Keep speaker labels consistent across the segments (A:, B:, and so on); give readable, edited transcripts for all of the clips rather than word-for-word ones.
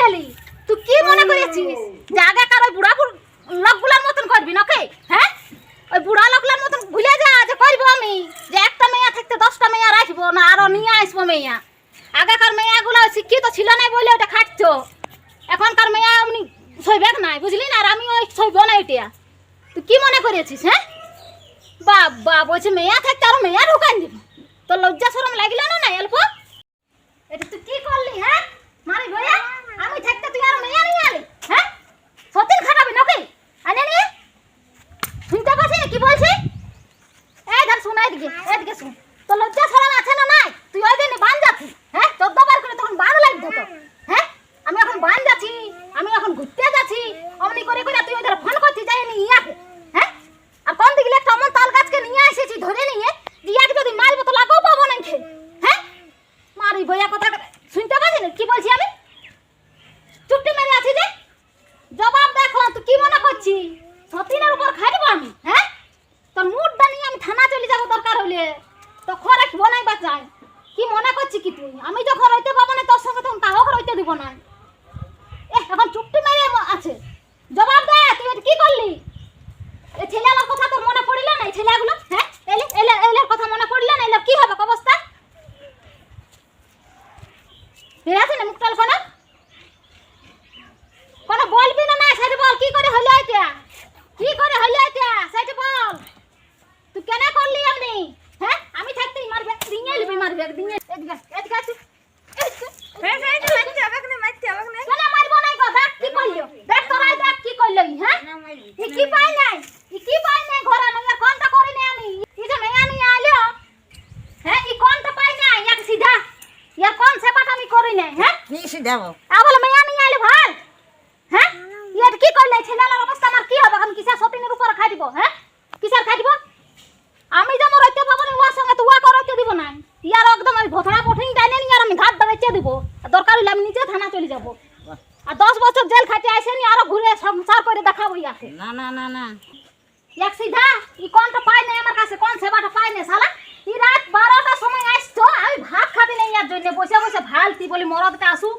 A: খেলি। তুই কি মনে করেছিস যে আগেকার ওই বুড়া লোকগুলার মতন করবি নাকি? হ্যাঁ, ওই বুড়া লোকগুলার মতন ভুলে যা যে করবো আমি, যে একটা মেয়া থাকতে 10টা মেয়া রাখবো না, আরো নিয়ে আসবো মেয়া। আগেকার মেয়াগুলো শিক্ষিত ছিল না বলে ওটা খাটছো, এখনকার মেয়া এমনি সইবেক নাই, বুঝলি না? আর আমি ওই সইব না এটা। তুই কি মনে করেছিস? হ্যাঁ বাবা, বলছে মেয়া থাকতে আরো মেয়া ঢুকান দিব। তোর লজ্জা শরম লাগলো না? না অল্প? এটা তুই কি করলি? হ্যাঁ মারি ভয়া, আমি থাকতে তুই আর মেয়া নিয়ে আলি? হ্যাঁ সতীন খাটাবি নাকি? আনে নিয়ে শুনতে পাচ্ছিস কি বলছি? এই ধর শোনাই দিকে, এদিকে শুন। তোর লজ্জা শরম আছে না নাই? তুই ওই দিন বান যাচ্ছি, হ্যাঁ 14 বার করে তখন বান লাগতো তো। হ্যাঁ আমি এখন বান যাচ্ছি, আমি এখন ঘুরতে যাচ্ছি, অমনি করে করে তুই ওদের ফোন করছিস যাই নি ইয়াকে। হ্যাঁ আর কোন দিকে একটা অমন তাল গাছকে নিয়ে এসেছি ধরে নিয়ে, ইয়াকে যদি মারবো তো লাগাও পাবো না খেয়ে। হ্যাঁ মারি ভয়া, কথা শুনতে পাচ্ছিস কি বলছি আমি? চুপটি মেরে আছি যে, জবাব দেখো। তুই কি মনে করছিস সতীনের উপর খাইবো আমি? হ্যাঁ তোর মুডটা নিয়ে আমি থানা চলে যাবো দরকার হলে, তো খরে বনাই বা চাই। কি মনে করছিস কি তুই? আমি যখন রইতে পাবো না তোর সঙ্গে তখন কাহক রইতে দিব না। এখন চুপটি মেরে আছে, জবাব দে। তুই এটা কি করলি? এই ছেলেগুলোর কথা তোর মনে পড়িল না? এই ছেলেগুলো, হ্যাঁ এলে এলে এলে কথা মনে পড়িল না? এলে কি হবে অবস্থা? বেরাছে না মুখটাল কোনো বলবি না? না সেটা বল, কি করে হইলো এটা? কি করে হইলো এটা সেটা বল। তুই কেন করলি এমনি? হ্যাঁ আমি থাকতেই মারবে, দিঙে লিবি মারবে, দিঙে। এদিকে এদিকে আসি। কেন মারবো না গো? দেখ কি করলো, দেখ তোরাই দেখ কি করলো। হ্যাঁ ই কি পাই নাই, ই কি পাই নাই ঘরে না কোনটা করি না আমি। ই যে মেয়া নিয়ে আইলো, হ্যাঁ ই কোনটা পাই নাই, এক সিধা ইয়া কোন সেবাটা আমি করি না। হ্যাঁ
B: কি সিধাবো?
A: বলে মেয়া নিয়ে আইলো ভাল। হ্যাঁ ইয়ার কি করলে? ছেলেলার অবস্থা আমার কি হবে? আমি কিসা সতীনের উপর খাই দিব? হ্যাঁ কিসার খাই দিব? আমি যেমন রইতে পাবো না ওর সঙ্গে তো ওয়া করতে দিব না। ইয়ার একদম আমি ভথড়া পঠিন টাইনে নিয়ে আর আমি ঘাট বেচে দিব। দরকার হলে আমি নিজে থানা চলে যাব, আর 10 বছর জেল খাটে আইসেনি আরো ঘুরে সংসার করে দেখাবো ইয়াকে।
B: না না না না,
A: এক সিধা ই কোনটা পাই নাই আমার কাছে, কোন সেবাটা পাই নাই শালা। ই রাত 12টার সময় আসছো, আমি ভাত খাবি না ইয়ার জন্য বসে বসে ভালতি বলি মরদটা আসু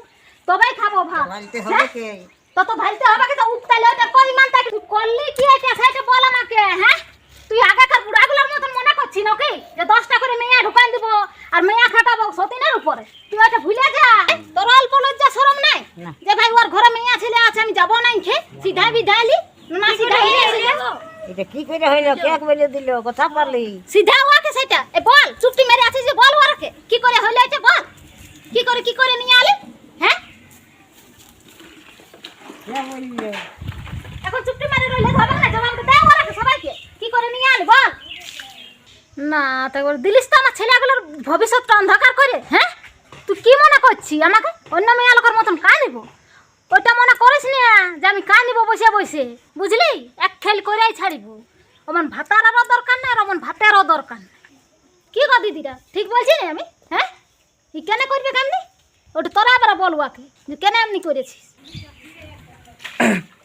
A: তবেই খাবো ভাত।
B: বলতে হবে কে?
A: তো ভালতে হবে কি? তো উঠতালে ওটা পরিমাণ তাকে তুই করলি কি এটা সেটা বল আমাকে। হ্যাঁ তুই আগেকার বুড়াগুলোর মতন মনে করছিস নাকি যে 10টা করে মেয়া ঢুকান দিব আর মেয়া খাটাবো সতীনের উপরে? তুই ওটা ভুলে যা। তোর অল্প লজ্জা শরম নাই যে ভাই ওর ঘরে মেয়া ছেলে আছে আমি যাবো না খে? সিধা বিধালি না সিধা
B: এটা কি করে হইলো? কে বলে দিল? কথা পারলি?
A: সিধা ওকে সেটা এ বল। চুপটি মেরে আছিস যে বল ওরকে কি করে হইলো এটা বল। কি করে নিয়ে আলি? হ্যাঁ
B: কে বললে?
A: এখন চুপটি মেরে রইলে হবে না? জবাব দে ওরকে সবাইকে কি করে নিয়ে আলি বল। না তারপর দিলিস তো আমার ছেলেগুলোর ভবিষ্যৎটা অন্ধকার করে। হ্যাঁ তুই কি মনে করছিস আমাকে অন্য মেয়ে লোকের মতন কাই নিব? ওইটা মনে করিস না যে আমি কাই নিব বসে বসে, বুঝলি? এক খেল করেই ছাড়িব। অমন ভাতারও দরকার নাই আর অমন ভাতেরও দরকার নাই। কি গো দিদিরা ঠিক বলছি না আমি? হ্যাঁ ই কেন করবে কেমনি? ওটা তোরা আবার বল ওকে যে কেন এমনি করেছিস।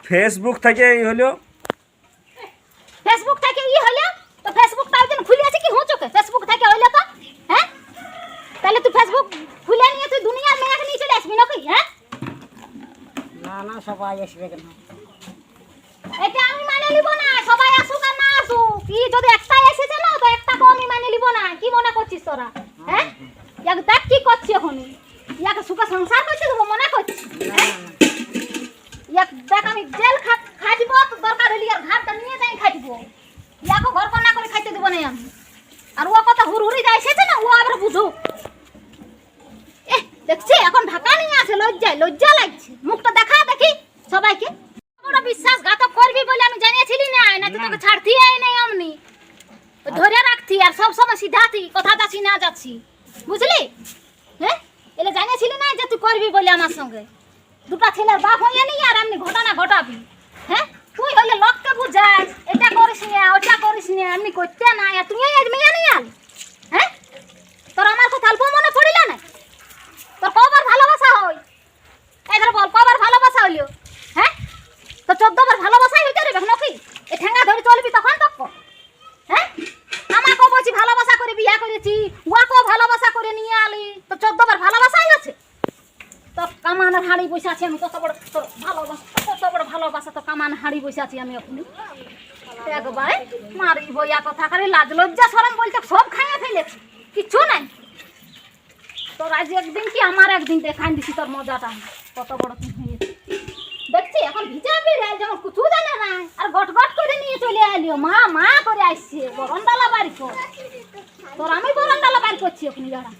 C: ফেসবুক থেকে এই হলো।
A: ফেসবুক থেকে ই হইলো তো ফেসবুকটা একদিন খুলে আছে কি হুঁচোকে? ফেসবুক থেকে হইলো তো হ্যাঁ তাহলে তুই ফেসবুক খুলে নিয়ে তুই দুনিয়ার মেয়েকে নিয়ে চলে আসবি নাকি? হ্যাঁ
B: না না, সবাই আসবে কেন?
A: এটা আমি মানে নিব না। সবাই আসুক আর না আসুক, কি যদি একটাই এসেছে না তো একটাকে আমি মানে নিব না। কি মনে করছিস তোরা? হ্যাঁ ইয়াকে দেখ কি করছি এখন, ইয়াকে সুখে সংসার করতে দেবো মনে করছিস? হ্যাঁ ইয়াক দেখ আমি জেল খাটিব তো দরকার হলে আর ঘাটটা নিয়ে যাই খাটিব। ইয়াকে ঘর কন্যা করে খাইতে দেবো না আমি। আর ও কথা হুড়হুড়ি যায় এসেছে না, ও আবার বুঝো। দেখছি এখন ঢাকা নিয়ে আছে, লজ্জা লাগছে। মুখটা দেখা দেখি সবাইকে। ওরা বিশ্বাসঘাতক করবি বলে আমি জানিয়েছিলি না, না তো তোকে ছাড়তি নাই অমনি ধরে রাখতি আর সব সময় সিধাতি কথা যাচ্ছি না যাচ্ছি, বুঝলি? হ্যাঁ এলে জানিয়েছিলি না যে তুই করবি বলে আমার সঙ্গে। দুটা ছেলের বাপ হইয়া নি আর এমনি ঘটনা ঘটাবি। হ্যাঁ তুই হইলে লোককে বুঝাস এটা করিস না ওটা করিস না, এমনি করতে না। আর তুই মেয়ে নিয়ে আলি? হ্যাঁ তোর আমার কথা অল্প মনে পড়িল না? তোর কবার ভালোবাসা হয় এবার বল, কবার ভালোবাসা হইল? হ্যাঁ তো 14 বার ভালোবাসাই হইতে রে নাকি? এ ঠেঙ্গা ধরে চলবি তখন তক। হ্যাঁ আমাকেও বলছি ভালোবাসা করে বিয়া করেছি, ওয়াকেও ভালোবাসা করে নিয়ে আলি, তো 14 বার ভালোবাসাই আছে তোর। কামানের হাড়ি বসে আছি আমি, কত বড় তোর ভালোবাসা, কত বড় ভালোবাসা তো কামান হাড়ি বসে আছি আমি এখনই। একবারে মারি বইয়া কথা করে লাজ লজ্জা শরম বলতে সব খাইয়ে ফেলেছি, কিচ্ছু নাই। তোর আজ একদিন কি আমার একদিন দেখাই দিছি তোর মজাটা, কত বড় তুই হয়েছিস দেখছি। এখন ভিজাবি রে যেমন কিছু জানে না, আর গট গট করে নিয়ে চলে আলিও, মা মা করে আসছে বরন্ডালা বাড়ি কর। তোর আমি বরন্ডালা বাড়ি করছি ওখানে যারা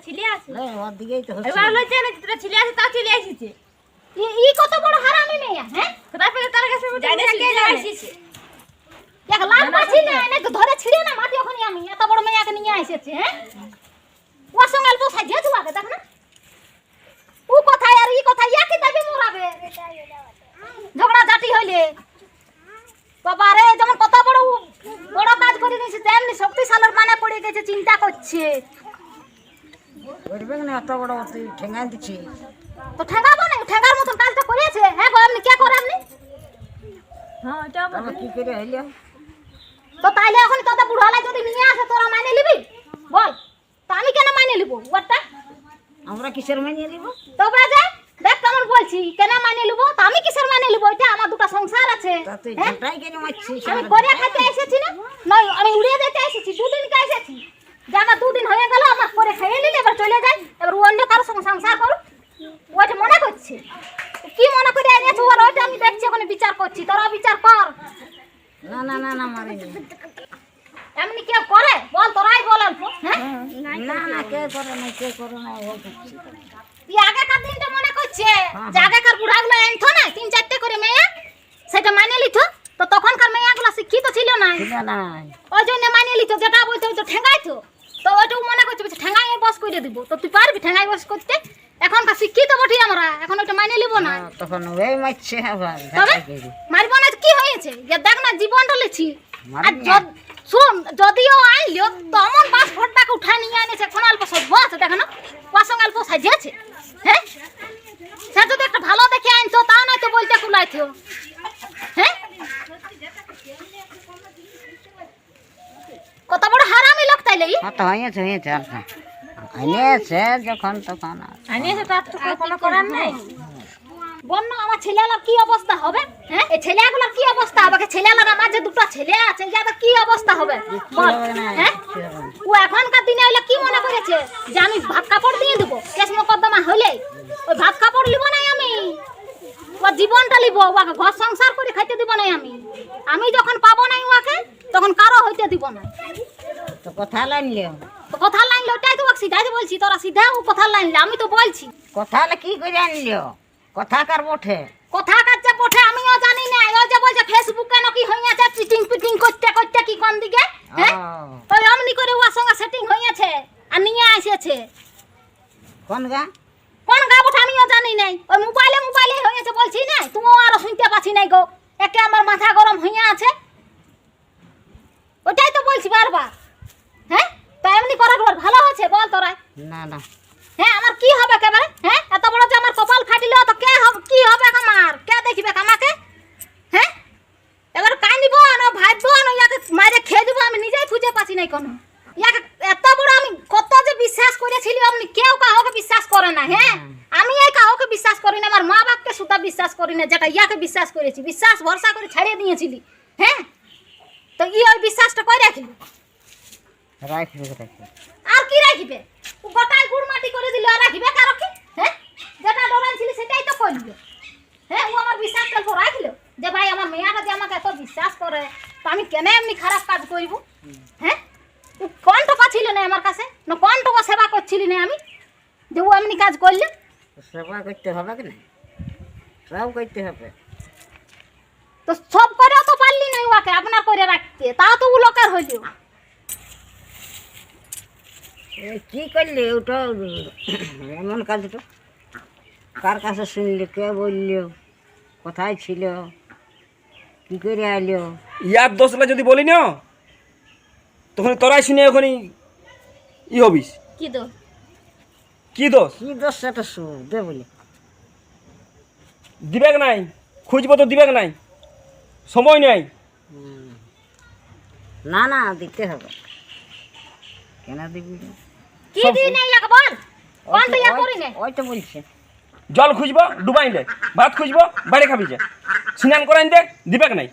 A: ছিলে আছে
B: ওর দিকেই তো হচ্ছে।
A: এবার লইছে না তোরা ছিলে আছে তা চলে আসিছে। ই কত বড় হারামি মেয়ে, হ্যাঁ তারপরে তার কাছে জানে কে আসিছে এক লাখ বাছি না এনে তো ধরে ছিড়ে না মাটি ওখানে আমি এত বড় মেয়েকে নিয়ে আইছেছে। হ্যাঁ ওর সঙ্গে অল্প সাজিয়ে তুলাকে দেখ না ও কথায় আর ই কথায় একই দাবি মোরাবে ঝগড়া ঝাঁটি হইলে। বাবা রে যেমন কত বড় বড় কাজ করে দিয়েছে তেমনি শক্তিশালীর মানে পড়ে গেছে, চিন্তা করছে।
B: করবে না এত বড় তুই ঠেঙ্গাই দিচ্ছি।
A: তো ঠেঙ্গাবো না, ঠেঙ্গার মতন কাজটা করেছে। হ্যাঁ গো আপনি কে করে আপনি? হ্যাঁ এটা
B: তাহলে কি করে হইলো?
A: তো তাইলে এখন তোদের বুড়ালাই যদি নিয়ে আসে তোরা মানে নিবি বল? তো আমি কেন মানে নিব ওটা?
B: আমরা কিসের মানিয়ে নিব?
A: তবে যা দেখ কেমন বলছি, কেন মানে নিব? তো আমি কিসের মানে নিব? এটা আমার দুটো সংসার আছে।
B: তা তুই
A: হ্যাঁ?
B: ঝাঁটাই কেন মারছিস?
A: আমি করে খাইতে এসেছি না, নয় আমি উড়িয়ে দিতে এসেছি, দুদিন কে এসেছি। যে আমার দুদিন হয়ে গেল, আমার করে খাইয়ে নিলে এবার চলে যাই, এবার অন্য কারোর সঙ্গে সংসার করুক, ওইটা মনে করছে। কি মনে করে এনেছো আর ওইটা আমি দেখছি, ওখানে বিচার করছি, তোরা বিচার কর।
B: না না না না মারিনি।
A: এমনি কেউ করে বল? তোরাই বল অল্প। হ্যাঁ
B: না না কে করে না, কে করে না, ও করছে।
A: তুই আগেকার দিনটা মনে করছে যে আগেকার বুড়াগুলো আনতো না 3-4টে করে মেয়ে, সেটা মানিয়ে লিত। তো তখনকার মেয়েগুলো শিক্ষিত ছিল না,
B: ছিল না।
A: ওই জন্য মানিয়ে লিত, যেটা বলতো ওই তো ঠেঙ্গাইতো। তো ওইটাও মনে করছে বলছে ঠেঙ্গাই বস করে দিব। তো তুই পারবি ঠেঙ্গাই বস করতে? এখনকার শিক্ষিত বটি আমরা, এখন ওইটা মানিয়ে লিব না।
B: তখন ওই মারছে আবার
A: তবে
B: ঝাঁটাই করে।
A: মারব না তো কি হয়েছে? যে দেখ না জীবনটা লেছি। আর
B: মারবি না।
A: শুন, যদিও আইলো তো অমন বাস ভোটটাকে উঠায় নিয়ে আনেছে, কোন অল্প সভ্য আছে দেখো না, ওর সঙ্গে অল্প সাজিয়েছে। হ্যাঁ সে যদি একটা ভালো দেখে আনতো তা নয় তো বলতে কুলাইতো। হ্যাঁ কত বড় হারামি লোক তাইলে ই।
B: হ্যাঁ তো হয়েছে হয়েছে আর কি। এনেছে যখন তখন আর।
A: আনিয়েছে তার তো কোনো করার নাই। বন্য আমার ছেলেগুলোর কি অবস্থা হবে? হ্যাঁ এই ছেলেগুলোর কি অবস্থা হবে? ছেলেগুলোর আমার যে দুটো ছেলে আছে ইয়াদের কি অবস্থা হবে বল? হ্যাঁ ও এখনকার দিনে হইলে কি মনে করেছে যে আমি ভাত কাপড় দিয়ে দেবো? কেস মোকদ্দমা হইলে ওই ভাত কাপড় লিব নাই আমি, ওর জীবনটা লিব, ওকে ঘর সংসার করে খাইতে দিব নাই আমি। আমি যখন পাবো নাই ওকে তখন কারো হইতে দিব না।
B: তো কথা লাইনলে
A: তো কথা লাইন ওটাই তো ওকে সিধাই বলছি, তোরা সিধা ও কথা লাইন আমি তো বলছি।
B: কথা কি করে আনলিও? কথা কার বটে?
A: কথা কাজে পঠে আমিও জানি না। ও যে বলছে ফেসবুকে নাকি হইয়াছে চিটিং পিটিং করতে করতে কি কোন দিকে, হ্যাঁ ওই অমনি করে ওর সঙ্গে সেটিং হইয়াছে আর নিয়ে আসেছে।
B: কোন গা?
A: কোন গা বটে আমিও জানি নাই, ওই মোবাইলে মোবাইলে হইয়াছে বলছি না, তুমিও আর শুনতে পাচ্ছি নাই গো, একে আমার মাথা গরম হইয়া আছে। ওটাই তো বলছি বারবার। হ্যাঁ তো এমনি করার পর ভালো হয়েছে বল তোরা?
B: না না
A: হ্যাঁ আমার কি হবে একেবারে? হ্যাঁ এত বড় যে আমার কপাল ফাটিল তো কে হবে, কি হবে আমার? কে দেখবে আমাকে? হ্যাঁ এবার কাই নিব না ভাববো না ইয়াকে মাইরে খেয়ে দেবো, আমি নিজেই খুঁজে পাচ্ছি নাই কোনো। ইয়াকে এত বড় আমি কত যে বিশ্বাস করেছিলি, আপনি কেউ কাউকে বিশ্বাস করে না। হ্যাঁ আমি এই কাউকে বিশ্বাস করি না, আমার মা বাপকে সুতা বিশ্বাস করি না, যেটা ইয়াকে বিশ্বাস করেছি, বিশ্বাস ভরসা করে ছাড়িয়ে দিয়েছিলি। হ্যাঁ তো ই ওই বিশ্বাসটা কই রাখিলি?
B: রাখবে রাখবে।
A: আর কি রাখিবে? ও গোটাই গুড় মাটি করে দিল, আর রাখিবে কারো কি? হ্যাঁ যেটা ডরাইছিল সেটাই তো করল। হ্যাঁ ও আমার বিশ্বাসটা তো রাখলো যে ভাই আমার মেয়েটা যে আমাকে এত বিশ্বাস করে, তো আমি কেন এমনি খারাপ কাজ করব? হ্যাঁ ও কোন টাকা ছিল না আমার কাছে, না কোন টাকা সেবা করছিলি না আমি যে ও এমনি কাজ করলে?
B: সেবা করতে হবে কি না? সব করতে হবে।
A: তো সব করে তো পারলি না ওকে আপনার করে রাখতে, তাও তো ও লোকের হইল।
B: কি করলি ওটা এমন কাজটা? কার কাছে শুনলি, কে বললো, কোথায় ছিল, কি করে আইলো?
C: ইয়ার দোষটা যদি বলি না তখন তোরাই শুনে ওখানে ই হবিস।
A: কি দো
C: কি দোষ?
B: কি দোষ সেটা দে বলে।
C: দিবেক নাই, খুঁজবো তো দিবেক নাই, সময় নাই।
B: না না দিতে হবে। কেন দিবি না?
A: কি দিই নাই ইয়াকে বল, কোন তো ইয়া করি না।
B: ওই তো বলছে
C: জল খুঁজবো ডুবাইলে, ভাত খুঁজবো বাড়ি খাবি যে, স্নান করাইন দে দিবেক নাই।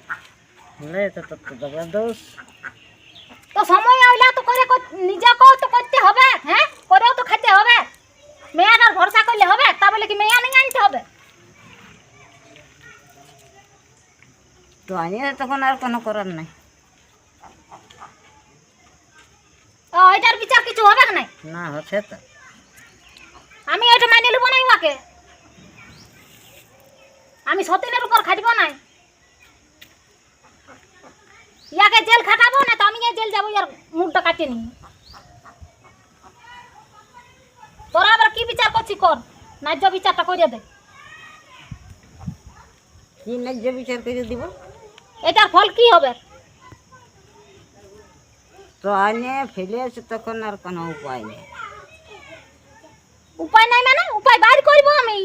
B: বলে তো তোর তো জগা দোষ।
A: তো সময় আইলা তো করে নিজেকেও তো করতে হবে, হ্যাঁ করেও তো খেতে হবে। মেয়েটার ভরসা করলে হবে? তা বলে কি মেয়ে নিয়ে আনতে হবে?
B: তো আনিয়ে তখন আর কোনো করার নাই।
A: ও এটার বিচার কিছু হবে না?
B: না হচ্ছে তো।
A: আমি এটা মাইনে নেবো না ওকে। আমি সতীনের উপর খাটবো না। ইয়াকে জেল খাটাবো না তো আমি জেল যাবো, ইয়ার মুখটা কাটে নি। তোরা আবার কি বিচার করছি কর, ন্যায্য বিচারটা করে দে।
B: কি ন্যায্য বিচার করে দিব?
A: এটার ফল কি হবে?
B: তো আনিয়ে ফেলে আছে তখন আর কোনো উপায় নেই।
A: উপায় নাই মানে উপায় বাইর করবো আমি।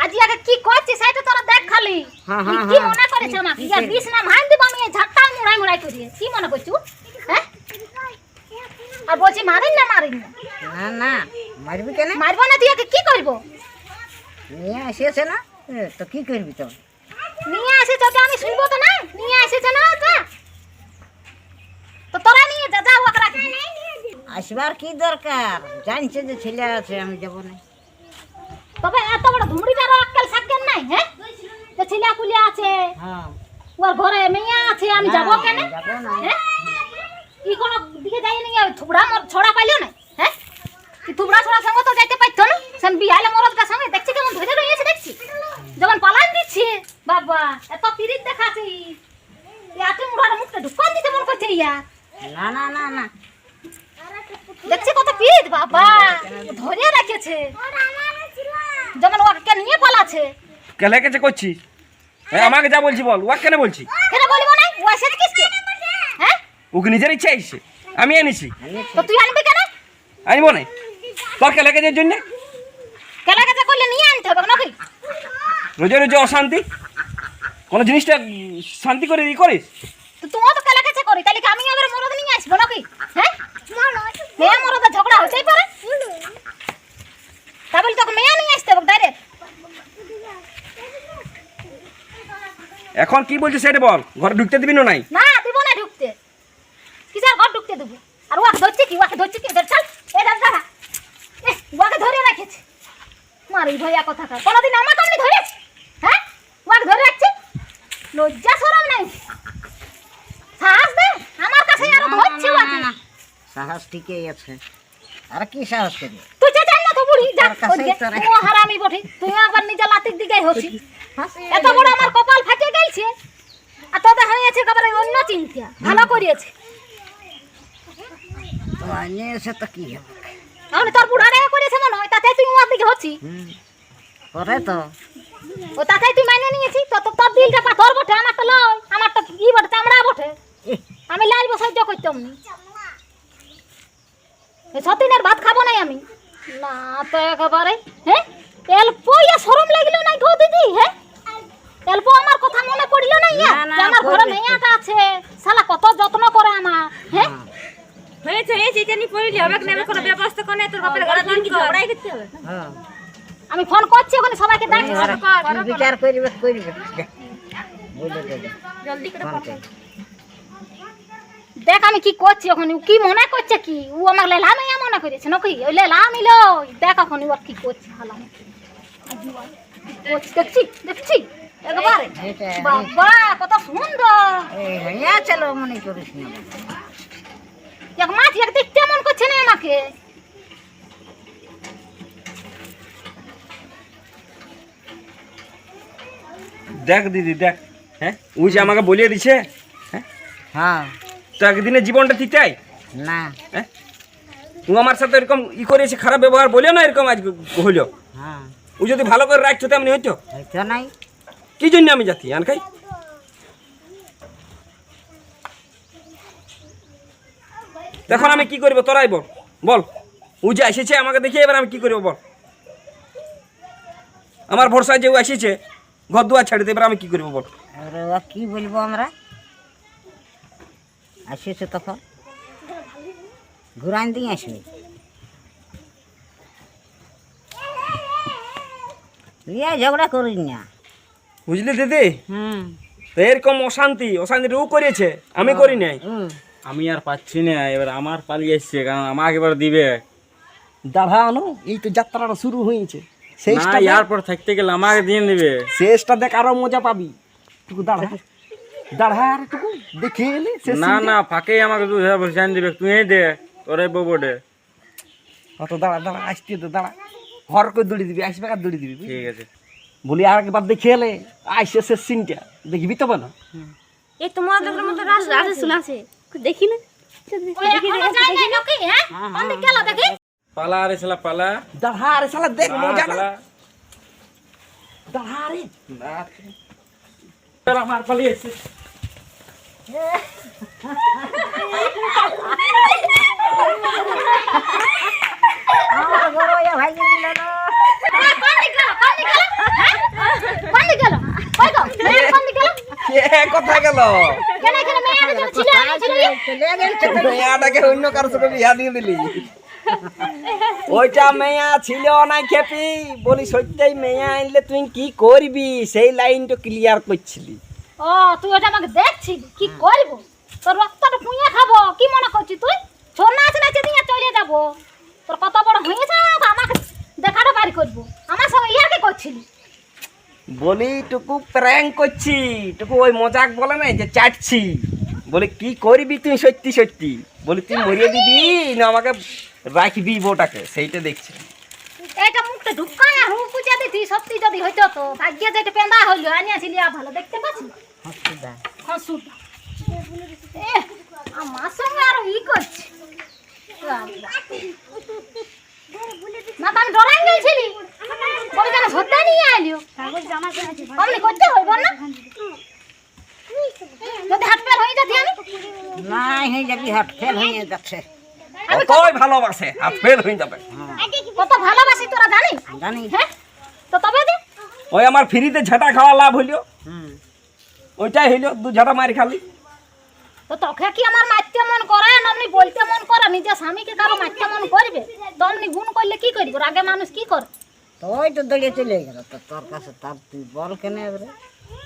A: আজ ইয়াকে কি করছি সেটা তোরা দেখ খালি।
B: হ্যাঁ,
A: তুই
B: হ্যাঁ,
A: কি
B: হ্যাঁ।
A: মনে করেছে আমাকে? ইয়ার বিষ না ভাঙ দিব আমি, এই ঝাঁকটা মুড়াই মুড়াই করিয়ে। কি মনে করছু? হ্যাঁ আর বলছি মারিন না মারিন না।
B: না না মারবি কেন?
A: মারবো না তুই ইয়াকে কি করবো?
B: নিয়ে আসিয়েছে না, তো কি করবি তো?
A: নিয়ে এসেছে ওকে আমি শুনবো তো না? নিয়ে এসেছে না ওটা তো তোরা নিয়ে যা, যা ওকে রাখি।
B: আসবার কি দরকার? জানছে যে ছেলে আছে, আমি যাবো না।
A: তবে এত বড় ধুমড়িটার আক্কেল সাক্কেল নাই, হ্যাঁ যে ছেলে কুলিয়া আছে,
B: হ্যাঁ
A: ওর ঘরে মেয়ে আছে, আমি যাবো কেন?
B: যাবো না।
A: হ্যাঁ কি কোনো দিকে যাই নি? থুবড়া মোর ছড়া পাইলো না? হ্যাঁ কি থুবড়া ছড়া সঙ্গে তো যাইতে পারতো না? সেন বিহালে মরদকার সঙ্গে দেখছি কেমন ধরে রয়েছে, দেখছি যখন পালান দিচ্ছে। বাবা এত পিরিত দেখাচ্ছি, এত মুড়ার মুখটা ঢুকান দিতে মন করছে ইয়া।
B: না না না না
A: দেখছি কত পিরিত বাবা ধরে রেখেছে, যেমন ওকে নিয়ে পালাছে।
C: কেলে কেছে করছিস? আমাকে যা বলছি বল, ওয়াক কেন বলছি?
A: কেন বলবো না? ও এসেছে কিসকে? হ্যাঁ
C: ওকে নিজের ইচ্ছা এসছে, আমি এনেছি।
A: তো তুই আনবি কেন?
C: আনবো না তোর কেলে কেজের জন্য?
A: কেলা কেচা করলে নিয়ে আনতে হবে নাকি?
C: রোজে রোজে অশান্তি, কোনো জিনিসটা শান্তি করে করিস?
A: তো তুমিও তো কেলা কেচা করি, তাহলে কি আমি আবার মরদ নিয়ে আসবো নাকি? হ্যাঁ মেয়ে মরদের ঝগড়া হতেই পারে, তা বলে তোকে মেয়ে নিয়ে আসতে হবে ডাইরেক্ট।
C: এখন কি বলছিস সেটা বল, ঘরে ঢুকতে দিবি না নাই?
A: না দিব না ঢুকতে, কিসের ঘর ঢুকতে দেবো? আর ওকে ধরছে কি? ওকে ধরছে কি? চল এ দাদা ওকে ধরে রেখেছে। মারি ভয়া কথা কা কোনদিন আমাকে আমি ধরেছি? হ্যাঁ ওকে ধরে রাখছি, লজ্জা শরম নাই, সাহস দে আমার কাছে আর ধরছে ওকে।
B: সাহস ঠিকই আছে, আর কি সাহস করবি?
A: তুই যে জান না তো বুড়ি যা
B: তোর কাছেই
A: ওদিকে,
B: তো রে।
A: ও হারামি বটে, তুই আবার নিজে লাতির দিকেই হচ্ছিস। এত বড় আমার কপাল ফাটে গেছে, আর তোদের হয়েছে একেবারে অন্য চিন্তা। ভালো করিয়েছে
B: তো আনিয়ে এসে তো কি হবে?
A: আমি তোর বুড়া রে করেছে মনে হয়, তাতে তুই ওর দিকে হচ্ছি।
B: করে তো
A: ও তাতে তুই মাইনে নিয়েছি তো, তোর দিলটা পাথর বটে, আমারটা লয়, আমারটা ই বটে চামড়া বটে। আমি লাইব সহ্য করতাম না, এই সতীনের ভাত খাবো নাই আমি না তো একেবারে। হ্যাঁ অল্প ইয়া শরম লাগলো নাই গো দিদি? হ্যাঁ অল্প আমার কথা মনে পড়লো না ইয়া?
B: না, না,
A: যে আমার ঘরে
B: পড়বে।
A: মেয়েটা আছে, শালা কত যত্ন করে আমার। হ্যাঁ
D: হয়েছে হয়েছে এটা নিয়ে পড়লি হবে না, আমি কোনো ব্যবস্থা করে তোর বাপের ঘরে দিন কি ঝগড়াই করতে হবে।
B: হ্যাঁ
A: আমি ফোন করছি ওখানে সবাইকে ডাকছি।
B: কি বিচার করবে করবে বলে দেবে
D: জলদি করে
B: ফোন করে।
A: দেখ আমি কি করছি ওখানে, ও কি মনে করছে কি? ও আমার লেলা মেয়া মনে করেছে নাকি? ওই লেলা নিল, দেখ এখন ও কি করছে। হালা দেখছি দেখছি একবারে
B: এটা
A: বাবা কত সুন্দর।
B: এই হইয়া চলো মনে করিস না।
A: এক মাছ এক দেখতে মন করছে না আমাকে।
C: দেখ দিদি দেখ, হ্যাঁ ওই যে আমাকে বলিয়ে দিছে, হ্যাঁ
B: হ্যাঁ
C: তো একদিনের জীবনটা ঠিক চাই?
B: না
C: হ্যাঁ ও আমার সাথে এরকম ই করেছে, খারাপ ব্যবহার বলিও না এরকম আজ হইল।
B: হ্যাঁ
C: ও যদি ভালো করে রাখছো তেমনি হইতো।
B: হয়তো নাই
C: কি জন্য আমি যাচ্ছি আন খাই? এখন আমি কি করবো তোরাই বল, বল ও যে এসেছে আমাকে দেখে এবার আমি কি করবো বল? আমার ভরসায় যে ও এসেছে ঘর দুয়ার ছাড়িতে, এবার আমি কি করবো বল?
B: আর কি বলবো আমরা? আসিস তখন ঘুরান দিয়ে আসবে। লিয়া ঝগড়া করি না।
C: বুঝলি দিদি?
B: হুম
C: তো এরকম অশান্তিটা ও করেছে, আমি করি নাই।
E: আমি আর পাচ্ছি না, এবার আমার পালিয়ে এসছে, কারণ আমাকে এবার দিবে
C: দাঁড়া আনো, এই তো যাত্রাটা শুরু হয়েছে।
E: না,
C: শেষটা
E: এরপর থাকতে গেলে আমাকে দিয়ে দিবে।
C: শেষটা দেখ, আরো মজা পাবি। টুকু দাঁড়া দাঁড়া আর টুকু দেখে এলে শেষ
E: না না, ফাঁকেই আমাকে 2000 পয়সা দিবে, তুই দে তোরে বউবটে।
C: অত দাঁড়া দাঁড়া, আসতে তো দাঁড়া, হর করে দৌড়ে দিবি, আসবে আর দৌড়ে দিবি।
E: ঠিক আছে,
C: বলি আর একবার দেখে এলে আইসে শেষ সিনটা দেখবি তো না।
D: এই তোমার লোকের মতো রাতে শুনাছে দেখি না
A: ওই এখনো যায় নাই নাকি? হ্যাঁ কোন দিক গেল দেখি?
E: পালা রে শালা পালা।
C: দাঁড়া রে শালা, দেখ মজা না।
E: শালা।
C: দাঁড়া রে,
E: না, তোর আমার পালিয়ে এসছে।
B: আমার বড় ইয়া ভাই দিল না।
A: কোন দিক গেল? কোন দিক গেল? হ্যাঁ কোন দিক গেল? কই গো? কোন দিক গেল?
C: কে কোথায় গেল?
A: কেন এখানে মেয়ে আগে ছিল না ছিল?
B: চলে গেছে।
C: মেয়াটাকে অন্য কারোর সাথে বিয়া দিয়ে দিলি। ওইটা মেয়া ছিল না খেপি, বলি সত্যি মেয়া আনলে তুই কি করবি, সেই লাইনটা ক্লিয়ার করছিলি।
A: ও তুই ওটা আমাকে দেখছিলি কি করব? তোর রক্তটা পুঁয়ে খাবো কি মনে করছিস তুই? ছোট নাচ নাচে দিয়ে চলে যাব। তোর কত বড় হয়েছে আমাকে দেখাটা বাড়ি করব। আমার সঙ্গে ইয়াকে করছিলি।
C: বলি টুকু প্র্যাঙ্ক করছি, টুকু ওই মজাক বলে না যে চাটছি। বলি কি করবি তুই সত্যি সত্যি, বলি তুই মরিয়ে দিবি না আমাকে রাখবি বউটাকে, সেইটা দেখছি।
A: এইটা মুখটা ঢুকায় আর হুঁ পুজা দিতি সত্যি যদি হইতো তো ভাগ্যে যেটা পেন্দা হইলো আনিয়াছিলি আর ভালো দেখতে পাচ্ছি।
B: হসপিটাল
A: হাসুটা আমার সঙ্গে আরো ই করছে না, তো আমি ডরাই গেছিলি বলে কেন সত্যি নিয়ে আইলিও অমনি করতে হইব না? যদি হাত পের হয়ে যাচ্ছি আমি
B: নাই হয়ে যাবি, হাট ফেল হয়ে যাচ্ছে।
C: কতই ভালোবাসে আর ফেল হয়ে যাবে।
A: কত ভালোবাসি তোরা জানিস?
B: জানি।
A: হ্যাঁ তো তবে দে
C: ওই আমার ফ্রিতে ঝাঁটা খাওয়া লাভ হইলো,
B: হুম
C: ওইটাই হইলো, 2 ঝাঁটা মারি খালি।
A: তো তোকে কি আমার মারতে মন করে না অমনি বলতে মন করে? নিজের স্বামীকে কারো মারতে মন করবে তো অমনি গুণ করলে কি করবি? আগে মানুষ কি করে?
B: তো ওই তো দড়িয়ে চলে গেল, তো তোর কাছে তার তুই বল কেন এবারে?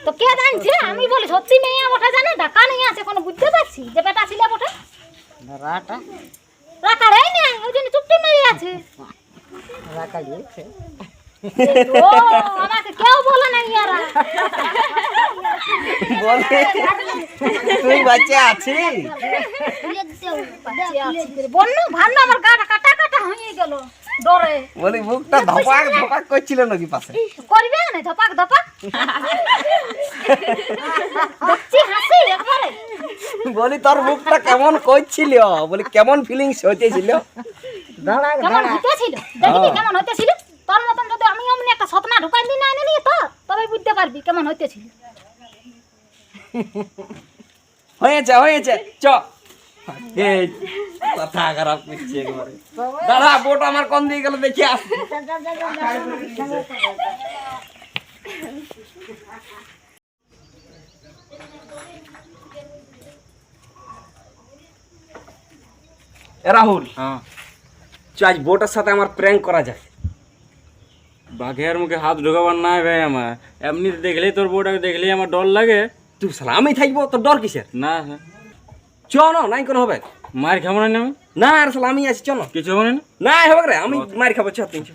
A: তো কে জানছে? আমি বলি সত্যি মেয়ে বটে জানে ডাকা নিয়ে আছে কোনো বুঝতে পারছি যে বেটা ছিল বটে
B: রাটা
A: রাখা রে না ওই জন্য চুপটি মেয়ে আছে।
B: রাখা দিয়েছে।
A: ও আমাকে কেউ বলে না ইয়ারা
C: বলে তুই বাচ্চা আছিস?
A: বন্নু ভান্নু আমার গাটা কাটা কাটা হয়ে গেল ডরে।
C: বলি মুখটা ধপাক ধপাক করছিল নাকি পাশে?
A: করবে না ধপাক ধপাক দেখছি হাসি একবারে।
C: বলি তোর মুখটা কেমন করছিল, বলি কেমন ফিলিংস হইতেছিল?
B: দাঁড়া
A: কেমন
B: দাঁড়া
A: হইতেছিল দেখবি কেমন হইতেছিল? তোর মতন যদি আমি অমনি একটা স্বপ্ন ঢুকাই দিই না এনে নিয়ে তো তবে বুঝতে পারবি কেমন হইতেছিল।
C: হয়েছে হয়েছে, চ। এই কথা খারাপ করছি একবারে। দাঁড়া, বোট আমার কোন দিকে গেল দেখি আস। এ রাহুল,
E: হ্যাঁ,
C: চ আজ বোটের সাথে আমার প্র্যাঙ্ক করা যায়।
E: বাঘের মুখে হাত ঢোকাবার নাই ভাই আমার। এমনি দেখলেই তোর বউটাকে দেখলেই আমার ডর লাগে।
C: তুই শালা আমি থাকবো, তোর ডর কিসের?
E: না
C: চ না, নাই কোনো হবে
E: মার খাবো না আমি।
C: না। আর শালা আমি আছি, চ না।
E: কিছু হবে না।
C: না হবে রে, আমি মার খাবো, চ তুই চ।